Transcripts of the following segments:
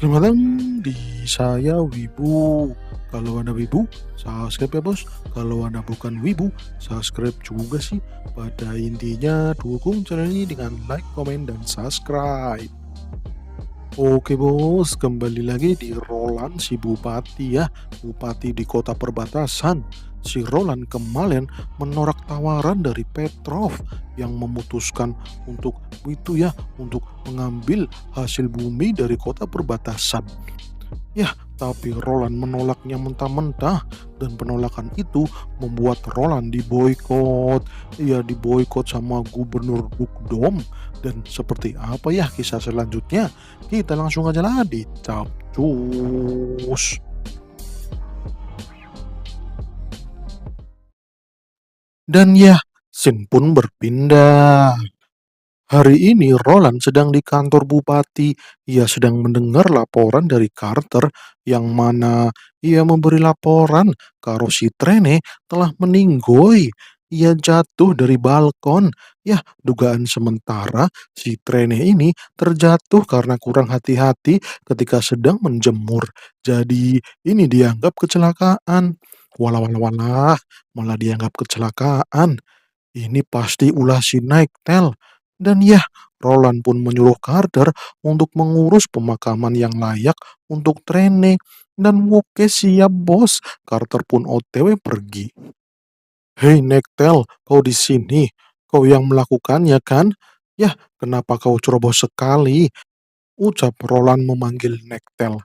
Selamat datang di Saya Wibu. Kalau Anda wibu, subscribe ya bos. Kalau Anda bukan wibu, subscribe juga sih. Pada intinya dukung channel ini dengan like, komen, dan subscribe. Oke bos, kembali lagi di Roland si Bupati ya, Bupati di kota perbatasan. Si Roland kemarin menolak tawaran dari Petrov yang memutuskan untuk mengambil hasil bumi dari kota perbatasan. Ya, tapi Roland menolaknya mentah-mentah dan penolakan itu membuat Roland diboikot. Ia diboikot sama Gubernur Dukdom. Dan seperti apa ya kisah selanjutnya? Kita langsung aja lah dicapcus. Dan ya, scene pun berpindah. Hari ini Roland sedang di kantor bupati. Ia sedang mendengar laporan dari Carter yang mana ia memberi laporan kalau si Trene telah meninggoy. Ia jatuh dari balkon. Ya, dugaan sementara si Trene ini terjatuh karena kurang hati-hati ketika sedang menjemur. Jadi ini dianggap kecelakaan. Walah walah walah, malah dianggap kecelakaan. Ini pasti ulah si Nightel. Dan ya, Roland pun menyuruh Carter untuk mengurus pemakaman yang layak untuk Trene. Dan oke siap bos, Carter pun OTW pergi. Hei Nightel, kau di sini. Kau yang melakukannya kan? Yah, kenapa kau ceroboh sekali? Ucap Roland memanggil Nektel.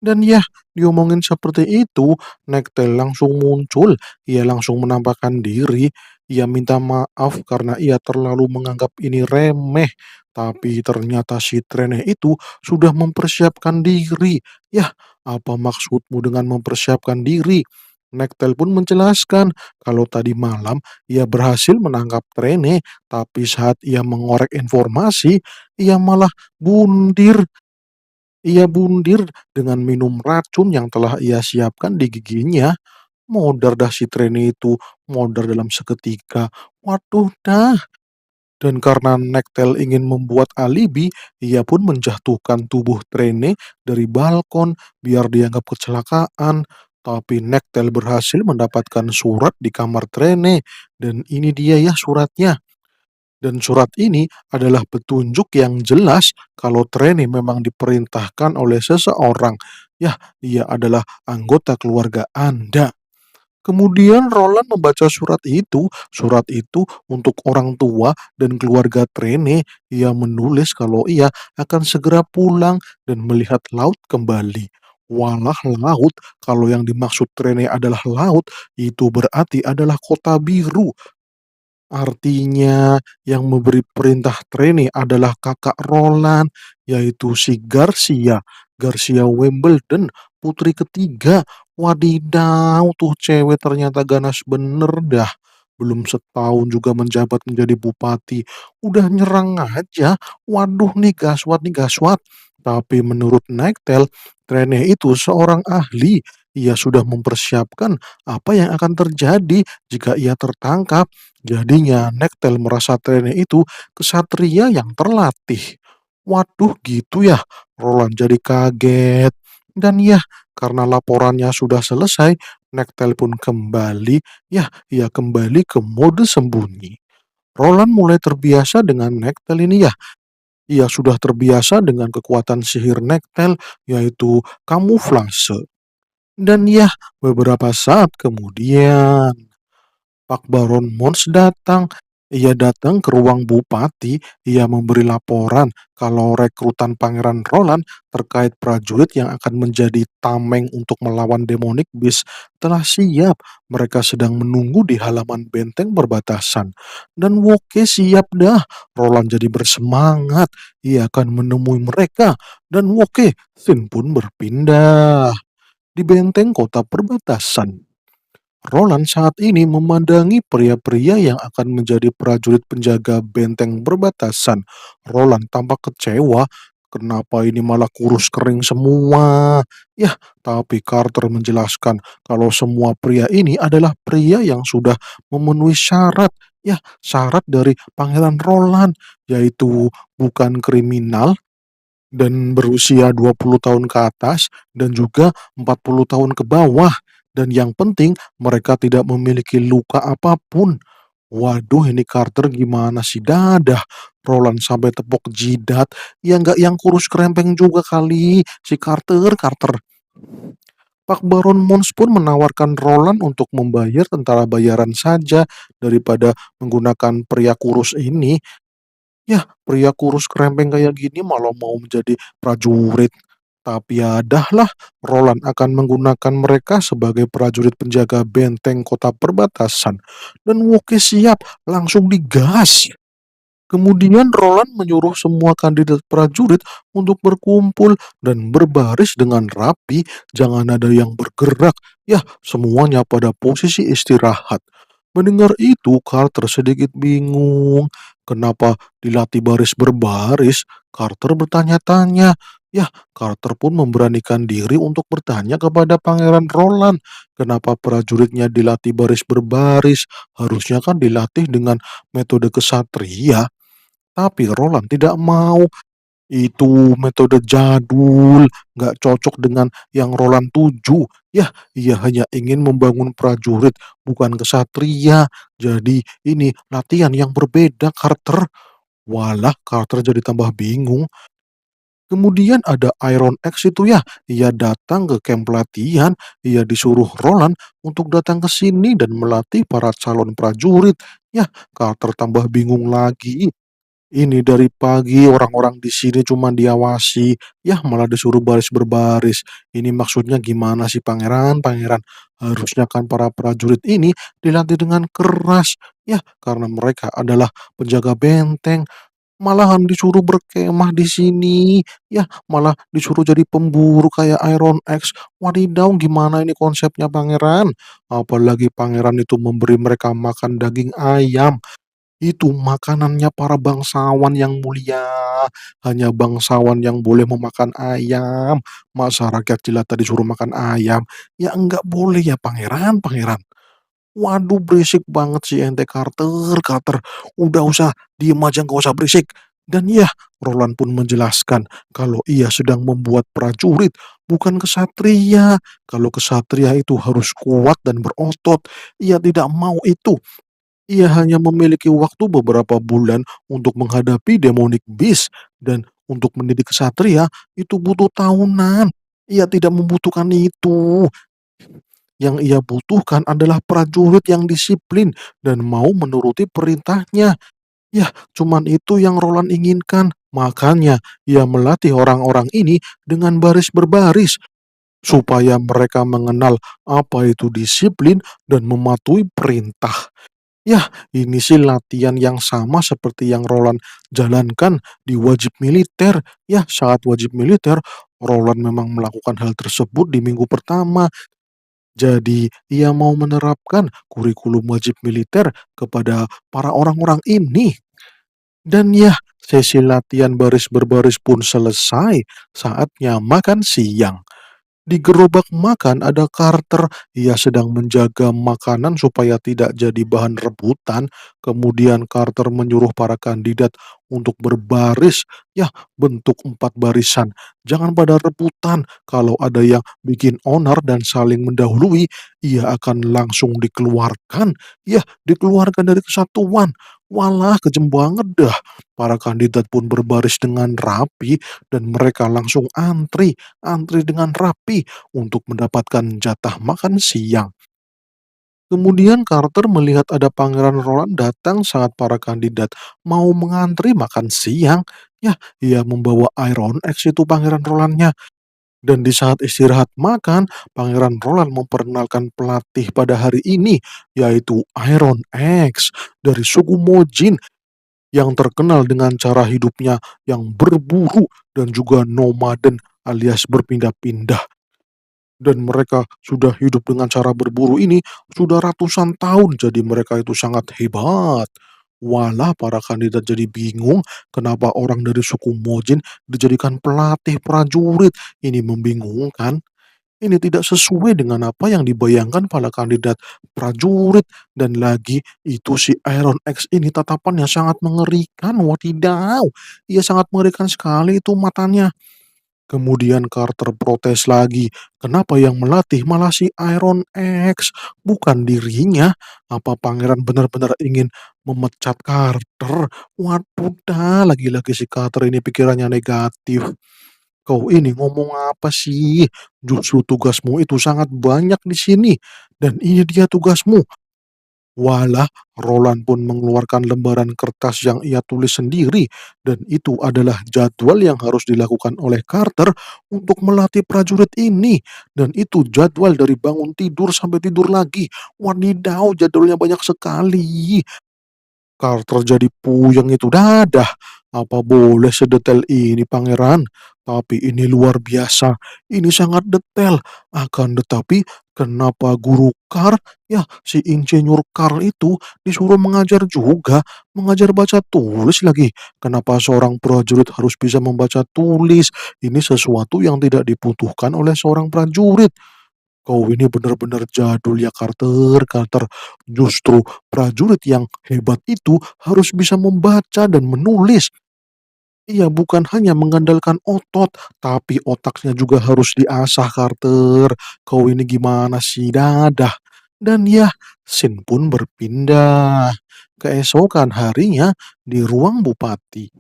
Dan ya, diomongin seperti itu, Nektel langsung muncul. Ia langsung menampakkan diri. Ia minta maaf karena ia terlalu menganggap ini remeh. Tapi ternyata si Trene itu sudah mempersiapkan diri. Yah, apa maksudmu dengan mempersiapkan diri? Nektel pun menjelaskan kalau tadi malam ia berhasil menangkap Trene, tapi saat ia mengorek informasi, ia malah bundir. Ia bundir dengan minum racun yang telah ia siapkan di giginya. Modar dah si Trene itu, modar dalam seketika. Waduh dah. Dan karena Nektel ingin membuat alibi, ia pun menjatuhkan tubuh Trene dari balkon biar dianggap kecelakaan. Tapi Nektel berhasil mendapatkan surat di kamar Trene. Dan ini dia ya suratnya. Dan surat ini adalah petunjuk yang jelas kalau Treni memang diperintahkan oleh seseorang. Ya, dia adalah anggota keluarga Anda. Kemudian Roland membaca surat itu untuk orang tua dan keluarga Trene. Ia menulis kalau ia akan segera pulang dan melihat laut kembali. Walah laut, kalau yang dimaksud Trene adalah laut, itu berarti adalah kota biru. Artinya yang memberi perintah training adalah kakak Roland, yaitu si Garcia, Garcia Wimbledon, putri ketiga. Wadidaw, tuh cewek ternyata ganas bener dah. Belum setahun juga menjabat menjadi bupati, udah nyerang aja. Waduh nih gaswat nih gaswat. Tapi menurut Nightel, Trene itu seorang ahli. Ia sudah mempersiapkan apa yang akan terjadi jika ia tertangkap. Jadinya Nektel merasa Trene itu kesatria yang terlatih. Waduh gitu ya, Roland jadi kaget. Dan ya, karena laporannya sudah selesai, Nektel pun kembali, ya, ia kembali ke mode sembunyi. Roland mulai terbiasa dengan Nektel ini ya. Ia sudah terbiasa dengan kekuatan sihir Nektel, yaitu kamuflase. Dan ya, beberapa saat kemudian Pak Baron Mons datang. Ia datang ke ruang bupati. Ia memberi laporan kalau rekrutan Pangeran Roland terkait prajurit yang akan menjadi tameng untuk melawan Demonic Beast telah siap. Mereka sedang menunggu di halaman benteng perbatasan. Dan Woke siap dah. Roland jadi bersemangat. Ia akan menemui mereka. Dan Woke, scene pun berpindah di benteng kota perbatasan. Roland saat ini memandangi pria-pria yang akan menjadi prajurit penjaga benteng perbatasan. Roland tampak kecewa. Kenapa ini malah kurus kering semua? Ya, tapi Carter menjelaskan kalau semua pria ini adalah pria yang sudah memenuhi syarat. Ya, syarat dari Pangeran Roland, yaitu bukan kriminal, dan berusia 20 tahun ke atas dan juga 40 tahun ke bawah. Dan yang penting mereka tidak memiliki luka apapun. Waduh, ini Carter gimana sih? Dadah, Roland sampai tepuk jidat. Ya nggak yang kurus kerempeng juga kali, si Carter. Pak Baron Mons pun menawarkan Roland untuk membayar tentara bayaran saja daripada menggunakan pria kurus ini. Yah, pria kurus kerempeng kayak gini malah mau menjadi prajurit. Tapi ya dahlah, Roland akan menggunakan mereka sebagai prajurit penjaga benteng kota perbatasan. Dan Woke siap, langsung digas. Kemudian Roland menyuruh semua kandidat prajurit untuk berkumpul dan berbaris dengan rapi, jangan ada yang bergerak. Ya, semuanya pada posisi istirahat. Mendengar itu, Carter sedikit bingung. Kenapa dilatih baris berbaris? Carter bertanya-tanya. Ya, Carter pun memberanikan diri untuk bertanya kepada Pangeran Roland. Kenapa prajuritnya dilatih baris berbaris? Harusnya kan dilatih dengan metode kesatria. Tapi Roland tidak mau. Itu metode jadul, nggak cocok dengan yang Roland tuju. Yah, ia hanya ingin membangun prajurit, bukan kesatria. Jadi ini latihan yang berbeda, Carter. Walah, Carter jadi tambah bingung. Kemudian ada Iron X itu ya, ia datang ke camp pelatihan, ia disuruh Roland untuk datang ke sini dan melatih para calon prajurit. Ya, Carter tambah bingung lagi. Ini dari pagi orang-orang di sini cuma diawasi, yah malah disuruh baris berbaris. Ini maksudnya gimana sih pangeran, pangeran? Harusnya kan para prajurit ini dilatih dengan keras, ya karena mereka adalah penjaga benteng. Malahan disuruh berkemah di sini, ya malah disuruh jadi pemburu kayak Iron X. Wadidaw, gimana ini konsepnya pangeran? Apalagi pangeran itu memberi mereka makan daging ayam. Itu makanannya para bangsawan yang mulia. Hanya bangsawan yang boleh memakan ayam. Masa rakyat jelata disuruh makan ayam? Ya enggak boleh ya pangeran, pangeran. Waduh, berisik banget sih ente Carter. Udah usah diem aja, nggak usah berisik. Dan ya, Roland pun menjelaskan kalau ia sedang membuat prajurit, bukan kesatria. Kalau kesatria itu harus kuat dan berotot. Ia tidak mau itu. Ia hanya memiliki waktu beberapa bulan untuk menghadapi demonic beast dan untuk mendidik kesatria itu butuh tahunan. Ia tidak membutuhkan itu. Yang ia butuhkan adalah prajurit yang disiplin dan mau menuruti perintahnya. Ya, cuman itu yang Roland inginkan. Makanya ia melatih orang-orang ini dengan baris berbaris supaya mereka mengenal apa itu disiplin dan mematuhi perintah. Yah, ini sih latihan yang sama seperti yang Roland jalankan di wajib militer. Ya, saat wajib militer, Roland memang melakukan hal tersebut di minggu pertama. Jadi, ia mau menerapkan kurikulum wajib militer kepada para orang-orang ini. Dan ya, sesi latihan baris berbaris pun selesai. Saatnya makan siang. Di gerobak makan ada Carter. Ia sedang menjaga makanan supaya tidak jadi bahan rebutan. Kemudian Carter menyuruh para kandidat untuk berbaris. Ya, bentuk 4 barisan. Jangan pada rebutan. Kalau ada yang bikin onar dan saling mendahului, ia akan langsung dikeluarkan. Ya, dikeluarkan dari kesatuan. Walah, kejem banget dah. Para kandidat pun berbaris dengan rapi dan mereka langsung antri dengan rapi untuk mendapatkan jatah makan siang. Kemudian Carter melihat ada Pangeran Roland datang saat para kandidat mau mengantri makan siang. Ya, ia membawa Iron X itu Pangeran Rolandnya. Dan di saat istirahat makan, Pangeran Roland memperkenalkan pelatih pada hari ini, yaitu Iron X dari suku Mojin yang terkenal dengan cara hidupnya yang berburu dan juga nomaden alias berpindah-pindah. Dan mereka sudah hidup dengan cara berburu ini sudah ratusan tahun, jadi mereka itu sangat hebat. Walah, para kandidat jadi bingung kenapa orang dari suku Mojin dijadikan pelatih prajurit. Ini membingungkan. Ini tidak sesuai dengan apa yang dibayangkan para kandidat prajurit dan lagi itu si Iron X ini tatapannya sangat mengerikan, wadidaw! Ia sangat mengerikan sekali itu matanya. Kemudian Carter protes lagi, kenapa yang melatih malah si Iron X, bukan dirinya? Apa pangeran benar-benar ingin memecat Carter? Waduh dah, lagi-lagi si Carter ini pikirannya negatif. Kau ini ngomong apa sih? Justru tugasmu itu sangat banyak di sini. Dan ini dia tugasmu. Walah, Roland pun mengeluarkan lembaran kertas yang ia tulis sendiri, dan itu adalah jadwal yang harus dilakukan oleh Carter untuk melatih prajurit ini. Dan itu jadwal dari bangun tidur sampai tidur lagi. Wadidaw, jadwalnya banyak sekali. Carter jadi puyeng itu, "Dadah, apa boleh sedetail ini pangeran? Tapi ini luar biasa, ini sangat detail. Akan tetapi kenapa guru Carl, ya si insinyur Carl itu disuruh mengajar juga, mengajar baca tulis lagi. Kenapa seorang prajurit harus bisa membaca tulis? Ini sesuatu yang tidak dibutuhkan oleh seorang prajurit. Kau ini benar-benar jadul ya Carter, Carter. Justru prajurit yang hebat itu harus bisa membaca dan menulis. Ia bukan hanya mengandalkan otot, tapi otaknya juga harus diasah Carter. Kau ini gimana sih? Dadah. Dan ya, scene pun berpindah. Keesokan harinya di ruang bupati.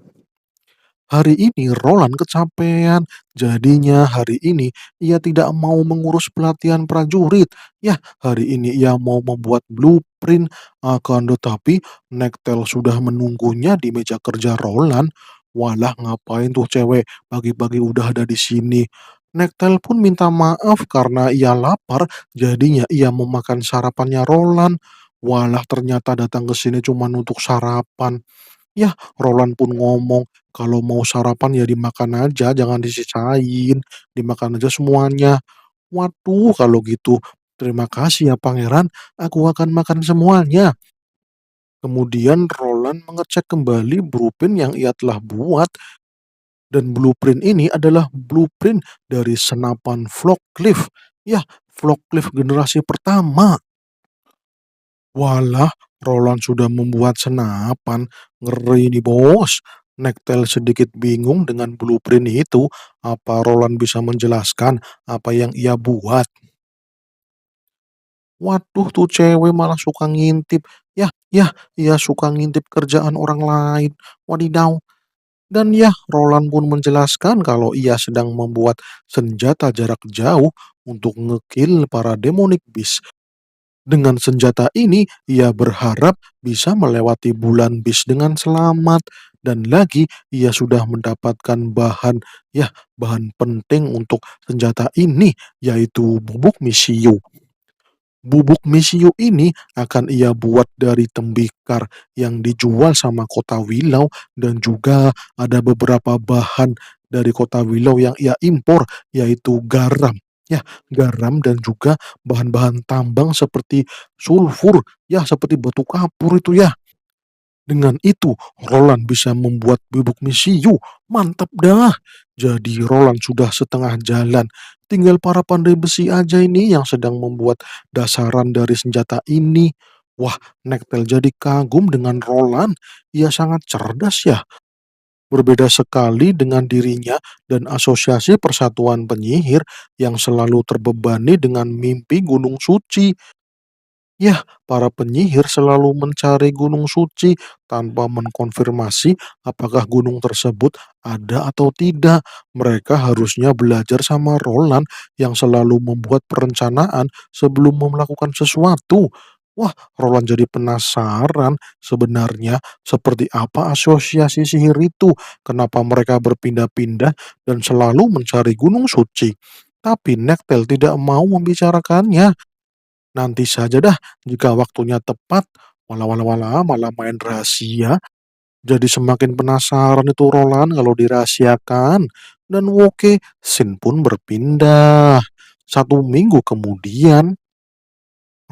Hari ini Roland kecapean, jadinya hari ini ia tidak mau mengurus pelatihan prajurit. Ya, hari ini ia mau membuat blueprint, akan tetapi Nektel sudah menunggunya di meja kerja Roland. Walah, ngapain tuh cewek pagi-pagi udah ada di sini. Nektel pun minta maaf karena ia lapar, jadinya ia memakan sarapannya Roland. Walah, ternyata datang ke sini cuma untuk sarapan. Yah, Roland pun ngomong, "Kalau mau sarapan ya dimakan aja, jangan disisain, dimakan aja semuanya." Waduh, kalau gitu, terima kasih ya pangeran, aku akan makan semuanya. Kemudian Roland mengecek kembali blueprint yang ia telah buat, dan blueprint ini adalah blueprint dari senapan Flockcliff. Yah, Flockcliff generasi pertama. Walah, Roland sudah membuat senapan. Ngeri nih, Bos. Nektel sedikit bingung dengan blueprint itu. Apa Roland bisa menjelaskan apa yang ia buat? Waduh, tuh cewek malah suka ngintip. Yah, yah, ia suka ngintip kerjaan orang lain. Wadidaw. Dan ya, Roland pun menjelaskan kalau ia sedang membuat senjata jarak jauh untuk ngekill para demonic beast. Dengan senjata ini, ia berharap bisa melewati bulan bis dengan selamat. Dan lagi, ia sudah mendapatkan bahan penting untuk senjata ini, yaitu bubuk misiu. Bubuk misiu ini akan ia buat dari tembikar yang dijual sama Kota Wilau, dan juga ada beberapa bahan dari Kota Wilau yang ia impor, yaitu garam. Ya, garam dan juga bahan-bahan tambang seperti sulfur, ya seperti batu kapur itu ya. Dengan itu, Roland bisa membuat bubuk misiu. Mantap dah. Jadi Roland sudah setengah jalan. Tinggal para pandai besi aja ini yang sedang membuat dasaran dari senjata ini. Wah, Nektel jadi kagum dengan Roland. Ia sangat cerdas ya. Berbeda sekali dengan dirinya dan asosiasi persatuan penyihir yang selalu terbebani dengan mimpi gunung suci. Ya, para penyihir selalu mencari gunung suci tanpa mengkonfirmasi apakah gunung tersebut ada atau tidak. Mereka harusnya belajar sama Roland yang selalu membuat perencanaan sebelum melakukan sesuatu. Wah, Roland jadi penasaran sebenarnya seperti apa asosiasi sihir itu, kenapa mereka berpindah-pindah dan selalu mencari gunung suci. Tapi Nektel tidak mau membicarakannya. Nanti saja dah, jika waktunya tepat. Walah walah walah, malah main rahasia. Jadi semakin penasaran itu Roland kalau dirahasiakan. Dan oke, scene pun berpindah. 1 minggu kemudian,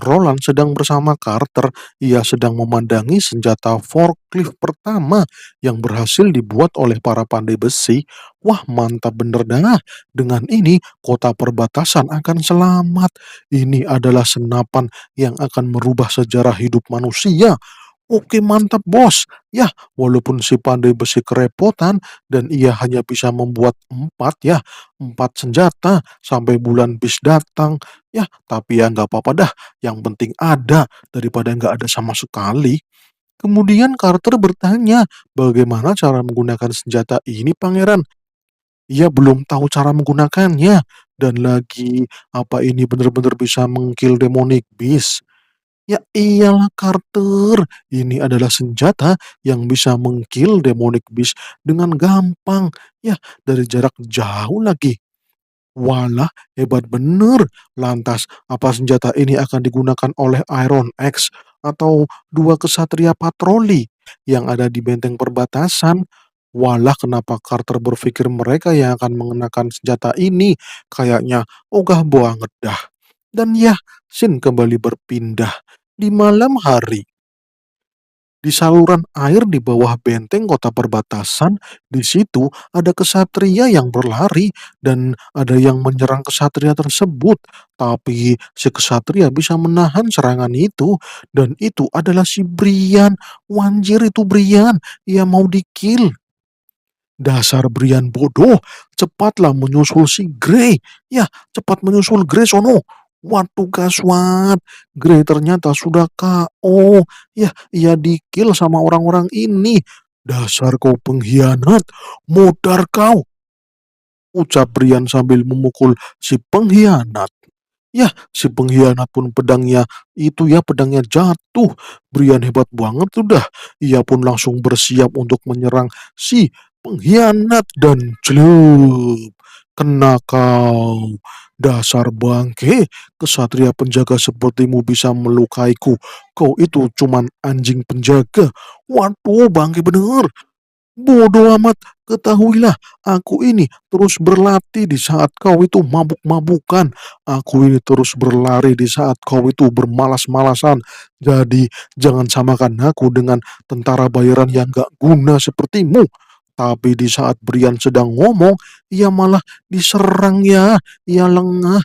Roland sedang bersama Carter, ia sedang memandangi senjata forklift pertama yang berhasil dibuat oleh para pandai besi. Wah, mantap bener dah. Dengan ini, kota perbatasan akan selamat. Ini adalah senapan yang akan merubah sejarah hidup manusia. Oke, mantap bos. Ya, walaupun si pandai besi kerepotan dan ia hanya bisa membuat empat senjata sampai bulan bis datang. Ya, tapi ya nggak apa-apa dah. Yang penting ada daripada nggak ada sama sekali. Kemudian Carter bertanya, bagaimana cara menggunakan senjata ini, Pangeran? Ia belum tahu cara menggunakannya. Dan lagi, apa ini benar-benar bisa mengkill demonic beast? Ya iyalah Carter, ini adalah senjata yang bisa mengkill demonic beast dengan gampang. Ya, dari jarak jauh lagi. Walah, hebat bener. Lantas, apa senjata ini akan digunakan oleh Iron X atau dua kesatria patroli yang ada di benteng perbatasan? Walah, kenapa Carter berpikir mereka yang akan mengenakan senjata ini? Kayaknya ogah banget dah. Dan ya, Shin kembali berpindah. Di malam hari, di saluran air di bawah benteng kota perbatasan, di situ ada kesatria yang berlari dan ada yang menyerang kesatria tersebut. Tapi si kesatria bisa menahan serangan itu dan itu adalah si Brian. Wanjir itu Brian, ia mau dikill. Dasar Brian bodoh, cepatlah menyusul si Grey. Ya, cepat menyusul Grey sono. Waduh gaswat, Grey ternyata sudah KO. Ya, ia dikill sama orang-orang ini. Dasar kau pengkhianat, modar kau, ucap Brian sambil memukul si pengkhianat. Ya, si pengkhianat pun pedangnya jatuh. Brian hebat banget sudah. Ia pun langsung bersiap untuk menyerang si pengkhianat dan celup. Kena kau. Dasar bangke, kesatria penjaga sepertimu bisa melukaiku. Kau itu cuman anjing penjaga. Waduh, bangke bener. Bodoh amat, ketahuilah, aku ini terus berlatih di saat kau itu mabuk-mabukan. Aku ini terus berlari di saat kau itu bermalas-malasan. Jadi, jangan samakan aku dengan tentara bayaran yang gak guna sepertimu. Tapi di saat Brian sedang ngomong, ia malah diserang ya. Ia lengah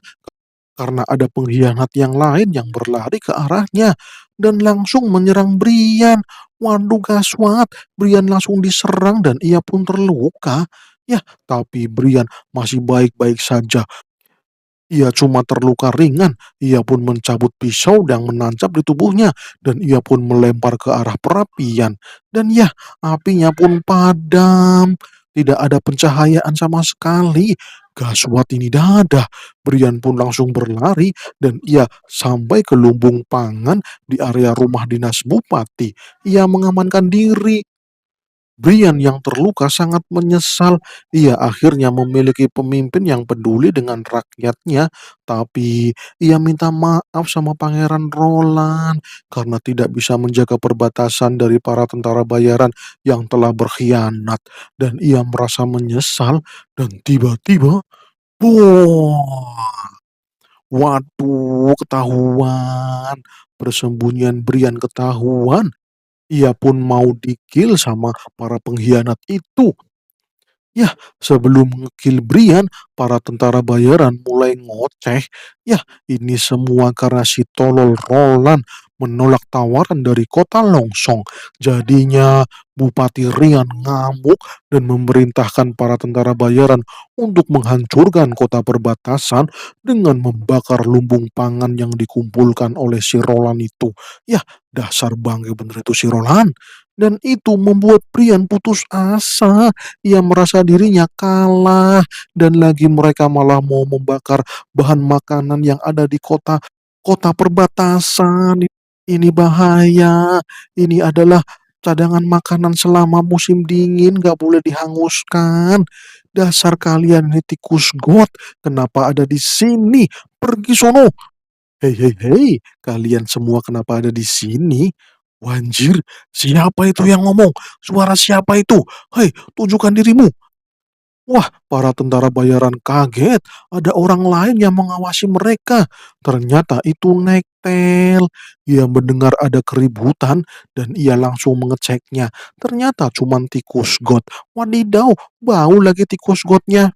karena ada pengkhianat yang lain yang berlari ke arahnya dan langsung menyerang Brian. Waduh gaswat, Brian langsung diserang dan ia pun terluka. Ya, tapi Brian masih baik-baik saja. Ia cuma terluka ringan. Ia pun mencabut pisau yang menancap di tubuhnya dan ia pun melempar ke arah perapian. Dan ya, apinya pun padam. Tidak ada pencahayaan sama sekali. Gaswat ini dadah. Brian pun langsung berlari dan ia sampai ke lumbung pangan di area rumah dinas bupati. Ia mengamankan diri. Brian yang terluka sangat menyesal. Ia akhirnya memiliki pemimpin yang peduli dengan rakyatnya, tapi ia minta maaf sama Pangeran Roland karena tidak bisa menjaga perbatasan dari para tentara bayaran yang telah berkhianat. Dan ia merasa menyesal dan tiba-tiba, wah, waduh, ketahuan. Persembunyian Brian ketahuan. Ia pun mau di-kill sama para pengkhianat itu. Yah, sebelum nge-kill Brian, para tentara bayaran mulai ngoceh. Yah, ini semua karena si tolol Roland menolak tawaran dari kota Longsong. Jadinya Bupati Rian ngamuk dan memerintahkan para tentara bayaran untuk menghancurkan kota perbatasan dengan membakar lumbung pangan yang dikumpulkan oleh si Roland itu. Yah, dasar bangke bener itu si Roland. Dan itu membuat Brian putus asa. Ia merasa dirinya kalah dan lagi mereka malah mau membakar bahan makanan yang ada di kota kota perbatasan. Ini bahaya. Ini adalah cadangan makanan selama musim dingin, gak boleh dihanguskan. Dasar kalian ini tikus got, kenapa ada di sini? Pergi sono. Hei, hei, hei, kalian semua kenapa ada di sini? Wanjir, siapa itu yang ngomong? Suara siapa itu? Hei, tunjukkan dirimu. Wah, para tentara bayaran kaget. Ada orang lain yang mengawasi mereka. Ternyata itu Nektel. Ia mendengar ada keributan dan ia langsung mengeceknya. Ternyata cuma tikus got. Wadidaw, bau lagi tikus gotnya.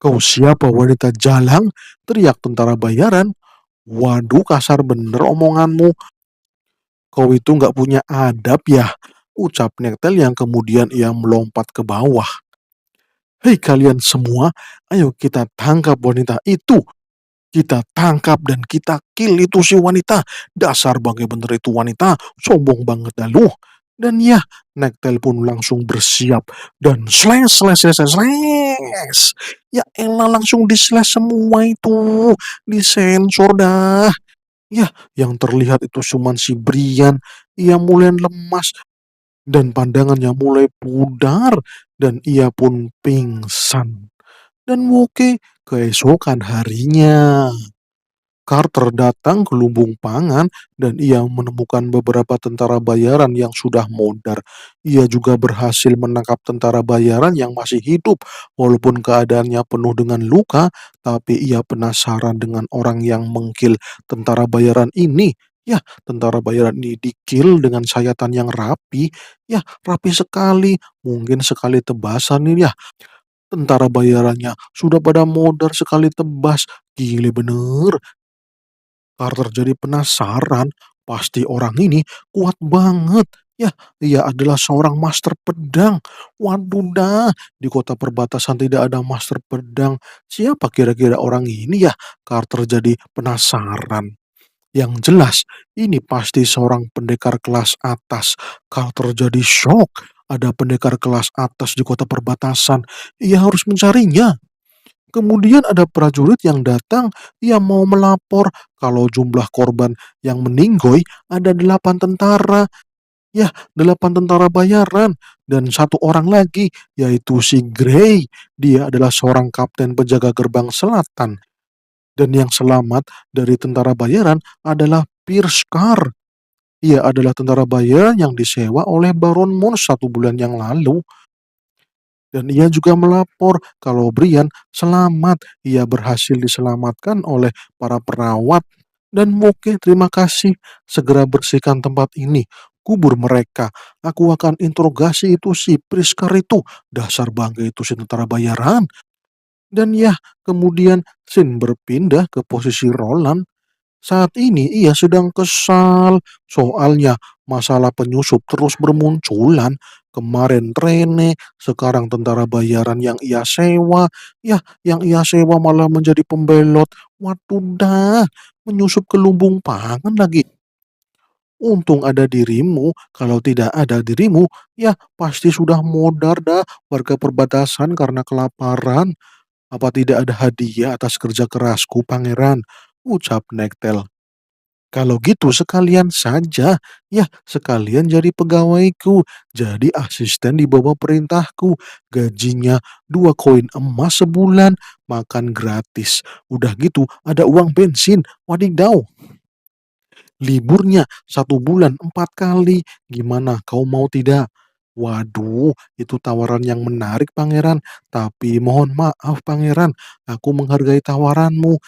Kau siapa wanita jalang? Teriak tentara bayaran. Waduh, kasar bener omonganmu. Kau itu nggak punya adab ya? Ucap Nektel yang kemudian ia melompat ke bawah. Hei kalian semua, ayo kita tangkap wanita itu. Kita tangkap dan kita kill itu si wanita. Dasar bangke bener itu wanita, sombong banget dah lu. Dan ya, Nektel pun langsung bersiap. Dan slash, slash, slash, slash, slash. Ya elah langsung di slash semua itu. Disensor dah. Ya, yang terlihat itu cuman si Brian. Ia mulai lemas dan pandangannya mulai pudar. Dan ia pun pingsan. Dan Woke keesokan harinya. Carter datang ke lumbung pangan dan ia menemukan beberapa tentara bayaran yang sudah modar. Ia juga berhasil menangkap tentara bayaran yang masih hidup. Walaupun keadaannya penuh dengan luka, tapi ia penasaran dengan orang yang mengkill tentara bayaran ini. Ya, tentara bayaran ini dikill dengan sayatan yang rapi. Ya, rapi sekali. Mungkin sekali tebasan ini ya. Tentara bayarannya sudah pada modar sekali tebas. Gile bener. Carter jadi penasaran, pasti orang ini kuat banget. Ya, ia adalah seorang master pedang. Waduh dah, di kota perbatasan tidak ada master pedang. Siapa kira-kira orang ini ya? Carter jadi penasaran. Yang jelas, ini pasti seorang pendekar kelas atas. Carter jadi shock. Ada pendekar kelas atas di kota perbatasan. Ia harus mencarinya. Kemudian ada prajurit yang datang yang mau melapor kalau jumlah korban yang meninggoy ada 8 tentara. Ya, 8 tentara bayaran dan satu orang lagi yaitu si Gray. Dia adalah seorang kapten penjaga gerbang selatan. Dan yang selamat dari tentara bayaran adalah Pierce Carr. Ia adalah tentara bayaran yang disewa oleh Baron Moon 1 bulan yang lalu. Dan ia juga melapor kalau Brian selamat. Ia berhasil diselamatkan oleh para perawat. Dan Moke, terima kasih. Segera bersihkan tempat ini. Kubur mereka. Aku akan interogasi itu si Priskar itu. Dasar bangga itu si tentara bayaran. Dan ya, kemudian Sin berpindah ke posisi Roland. Saat ini ia sedang kesal, soalnya masalah penyusup terus bermunculan. Kemarin Rene, sekarang tentara bayaran yang ia sewa. Ya, yang ia sewa malah menjadi pembelot. Waduh dah, menyusup ke lumbung pangan lagi. Untung ada dirimu, kalau tidak ada dirimu, ya pasti sudah modar dah warga perbatasan karena kelaparan. Apa tidak ada hadiah atas kerja kerasku, pangeran? Ucap Nektel. Kalau gitu sekalian saja, ya sekalian jadi pegawaiku, jadi asisten di bawah perintahku. Gajinya 2 koin emas sebulan, makan gratis. Udah gitu ada uang bensin, wadidaw. Liburnya 1 bulan 4 kali, gimana kau mau tidak? Waduh, itu tawaran yang menarik pangeran, tapi mohon maaf pangeran, aku menghargai tawaranmu.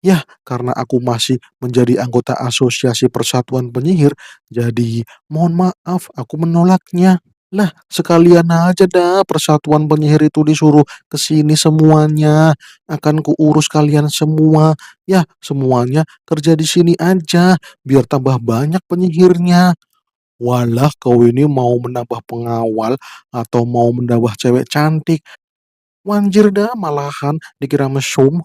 Ya, karena aku masih menjadi anggota Asosiasi Persatuan Penyihir, jadi mohon maaf aku menolaknya. Lah, sekalian aja dah Persatuan Penyihir itu disuruh ke sini semuanya. Akan kuurus kalian semua. Ya, semuanya kerja di sini aja biar tambah banyak penyihirnya. Walah, kau ini mau menambah pengawal atau mau menambah cewek cantik? Wanjir dah malahan dikira mesum.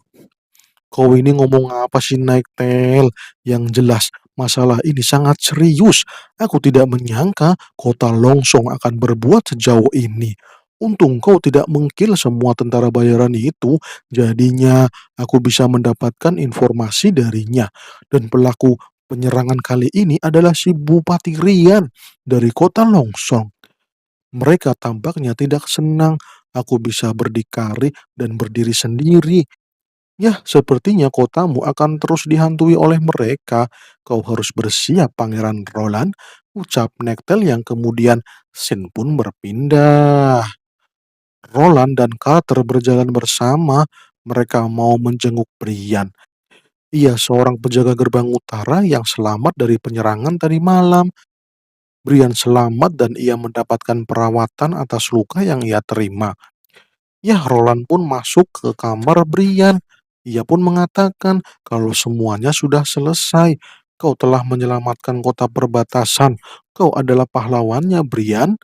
Kau ini ngomong apa sih naik tel? Yang jelas masalah ini sangat serius. Aku tidak menyangka kota Longsong akan berbuat sejauh ini. Untung kau tidak mengkill semua tentara bayaran itu, jadinya aku bisa mendapatkan informasi darinya. Dan pelaku penyerangan kali ini adalah si Bupati Rian dari kota Longsong. Mereka tampaknya tidak senang aku bisa berdikari dan berdiri sendiri. Ya, sepertinya kotamu akan terus dihantui oleh mereka. Kau harus bersiap, Pangeran Roland, ucap Nektel yang kemudian Sin pun berpindah. Roland dan Carter berjalan bersama. Mereka mau menjenguk Brian. Ia seorang penjaga gerbang utara yang selamat dari penyerangan tadi malam. Brian selamat dan ia mendapatkan perawatan atas luka yang ia terima. Ya, Roland pun masuk ke kamar Brian. Ia pun mengatakan kalau semuanya sudah selesai. Kau telah menyelamatkan kota perbatasan. Kau adalah pahlawannya, Brian.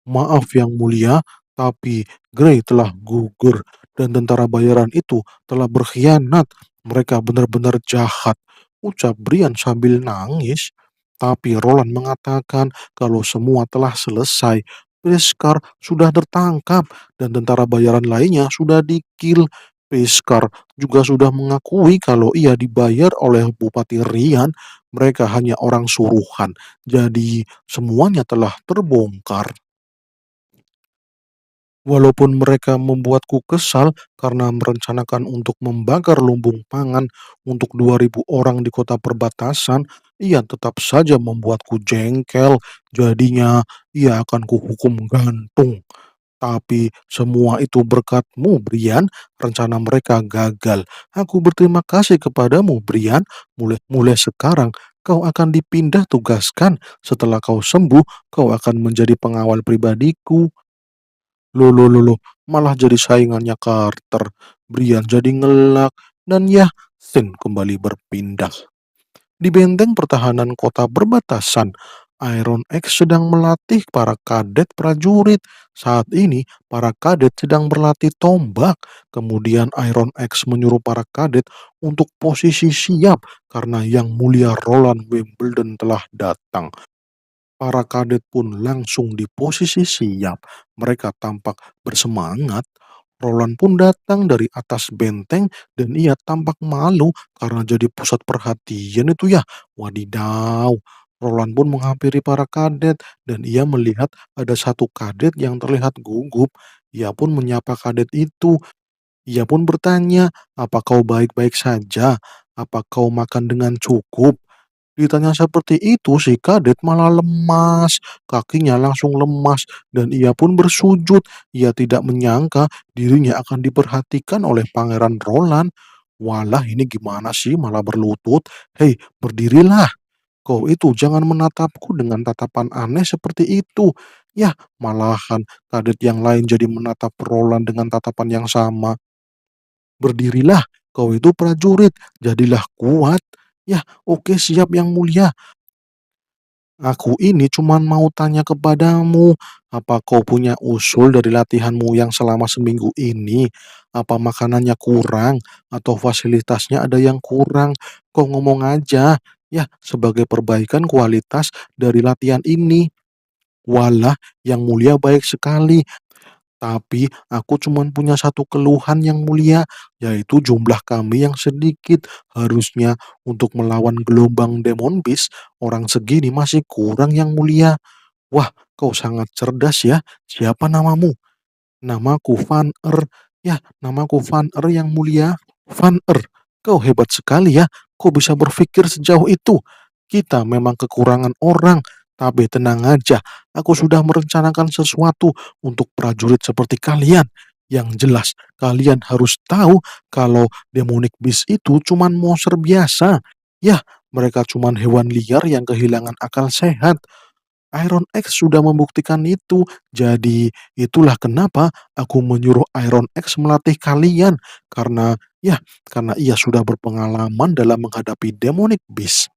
Maaf yang mulia, tapi Grey telah gugur dan tentara bayaran itu telah berkhianat. Mereka benar-benar jahat, ucap Brian sambil nangis. Tapi Roland mengatakan kalau semua telah selesai. Beskar sudah tertangkap dan tentara bayaran lainnya sudah dikill. Beskar juga sudah mengakui kalau ia dibayar oleh Bupati Rian. Mereka hanya orang suruhan. Jadi semuanya telah terbongkar. Walaupun mereka membuatku kesal karena merencanakan untuk membakar lumbung pangan untuk 2.000 orang di kota perbatasan, ia tetap saja membuatku jengkel. Jadinya ia akan kuhukum gantung. Tapi semua itu berkatmu, Brian. Rencana mereka gagal. Aku berterima kasih kepadamu, Brian. Mulai sekarang kau akan dipindah tugaskan. Setelah kau sembuh, kau akan menjadi pengawal pribadiku. Loh, malah jadi saingannya Carter. Brian jadi ngelak, dan ya, Sin kembali berpindah. Di benteng pertahanan kota perbatasan, Iron X sedang melatih para kadet prajurit. Saat ini, para kadet sedang berlatih tombak. Kemudian Iron X menyuruh para kadet untuk posisi siap karena Yang Mulia Roland Wimbledon telah datang. Para kadet pun langsung di posisi siap. Mereka tampak bersemangat. Roland pun datang dari atas benteng dan ia tampak malu karena jadi pusat perhatian itu ya. Wadidaw. Roland pun menghampiri para kadet dan ia melihat ada satu kadet yang terlihat gugup. Ia pun menyapa kadet itu. Ia pun bertanya, "Apa kau baik-baik saja? Apa kau makan dengan cukup?" Ditanya seperti itu, si kadet malah lemas, kakinya langsung lemas, dan ia pun bersujud. Ia tidak menyangka dirinya akan diperhatikan oleh Pangeran Roland. Walah, ini gimana sih malah berlutut? Hei, berdirilah. Kau itu jangan menatapku dengan tatapan aneh seperti itu. Ya, malahan kadet yang lain jadi menatap Roland dengan tatapan yang sama. Berdirilah, kau itu prajurit, jadilah kuat. Ya, oke siap yang mulia. Aku ini cuman mau tanya kepadamu, apa kau punya usul dari latihanmu yang selama seminggu ini? Apa makanannya kurang atau fasilitasnya ada yang kurang? Kau ngomong aja, ya sebagai perbaikan kualitas dari latihan ini. Walah, yang mulia baik sekali. Tapi aku cuma punya satu keluhan yang mulia, yaitu jumlah kami yang sedikit. Harusnya untuk melawan gelombang Demon Beast, orang segini masih kurang yang mulia. Wah, kau sangat cerdas ya. Siapa namamu? Namaku Van Er. Ya, namaku Van Er yang mulia. Van Er, kau hebat sekali ya. Kau bisa berpikir sejauh itu. Kita memang kekurangan orang, tapi tenang aja. Aku sudah merencanakan sesuatu untuk prajurit seperti kalian. Yang jelas, kalian harus tahu kalau demonic beast itu cuman monster biasa. Ya, mereka cuman hewan liar yang kehilangan akal sehat. Iron X sudah membuktikan itu. Jadi itulah kenapa aku menyuruh Iron X melatih kalian. Karena ia sudah berpengalaman dalam menghadapi demonic beast.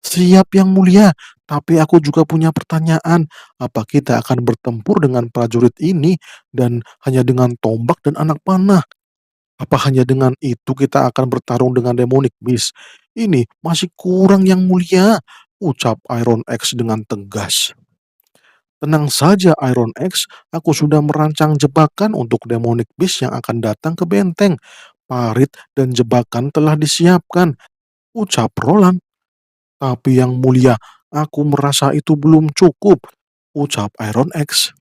Siap yang mulia, tapi aku juga punya pertanyaan. Apa kita akan bertempur dengan prajurit ini dan hanya dengan tombak dan anak panah? Apa hanya dengan itu kita akan bertarung dengan demonic beast? Ini masih kurang yang mulia, ucap Iron X dengan tegas. Tenang saja Iron X, aku sudah merancang jebakan untuk demonic beast yang akan datang ke benteng. Parit dan jebakan telah disiapkan, ucap Roland. Tapi yang mulia, aku merasa itu belum cukup, ucap Iron X.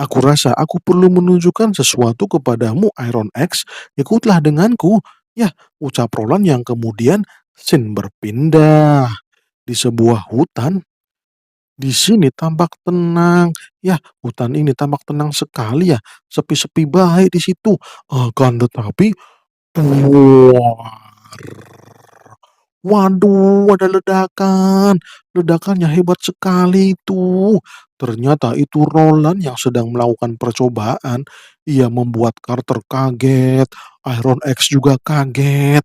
Aku rasa aku perlu menunjukkan sesuatu kepadamu Iron X, ikutlah denganku. Ya, ucap Roland yang kemudian Sin berpindah di sebuah hutan. Di sini tampak tenang. Ya, hutan ini tampak tenang sekali ya, sepi-sepi baik di situ. Akan tetapi, duar, waduh, ada ledakan. Ledakannya hebat sekali itu. Ternyata itu Roland yang sedang melakukan percobaan. Ia membuat Carter kaget, Iron X juga kaget.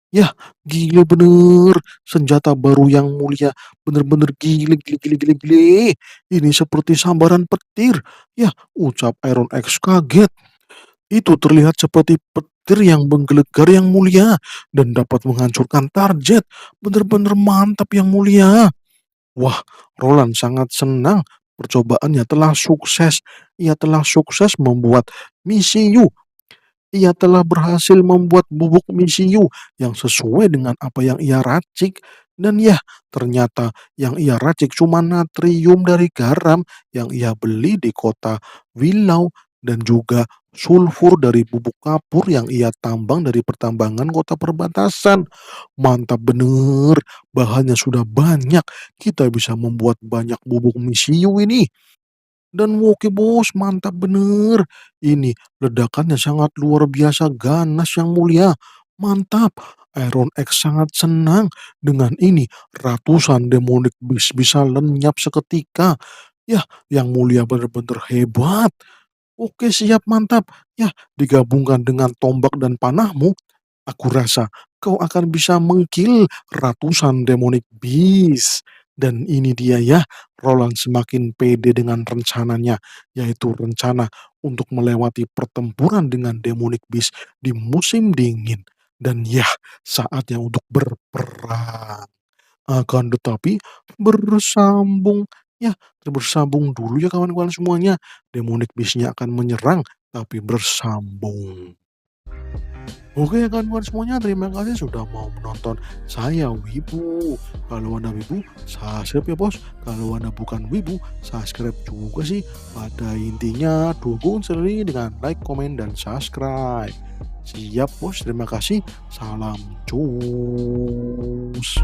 Yah, gile bener, senjata baru yang mulia, bener-bener gile gile gile gile gile. Ini seperti sambaran petir. Yah, ucap Iron X kaget. Itu terlihat seperti petir yang menggelegar yang mulia dan dapat menghancurkan target. Bener-bener mantap yang mulia. Wah, Roland sangat senang. Percobaannya telah sukses. Ia telah sukses membuat misi U. Ia telah berhasil membuat bubuk misiu yang sesuai dengan apa yang ia racik. Dan ya, ternyata yang ia racik cuma natrium dari garam yang ia beli di kota Willow dan juga sulfur dari bubuk kapur yang ia tambang dari pertambangan kota perbatasan. Mantap bener, bahannya sudah banyak. Kita bisa membuat banyak bubuk misiu ini. Dan oke Bos, mantap bener. Ini ledakannya sangat luar biasa ganas yang mulia. Mantap. Iron X sangat senang dengan ini. Ratusan demonic beast bisa lenyap seketika. Yah, yang mulia bener-bener hebat. Oke, siap, mantap. Yah, digabungkan dengan tombak dan panahmu, aku rasa kau akan bisa mengkill ratusan demonic beast. Dan ini dia ya, Roland semakin pede dengan rencananya, yaitu rencana untuk melewati pertempuran dengan demonic beast di musim dingin. Dan ya, saatnya untuk berperang. Akan tetapi bersambung, ya bersambung dulu ya kawan-kawan semuanya. Demonic beast-nya akan menyerang, tapi bersambung. Oke ya kawan-kawan semuanya, terima kasih sudah mau menonton saya Wibu. Kalau Anda Wibu, subscribe ya bos. Kalau Anda bukan Wibu, subscribe juga sih. Pada intinya dukung sendiri dengan like, komen, dan subscribe. Siap bos, terima kasih. Salam cus.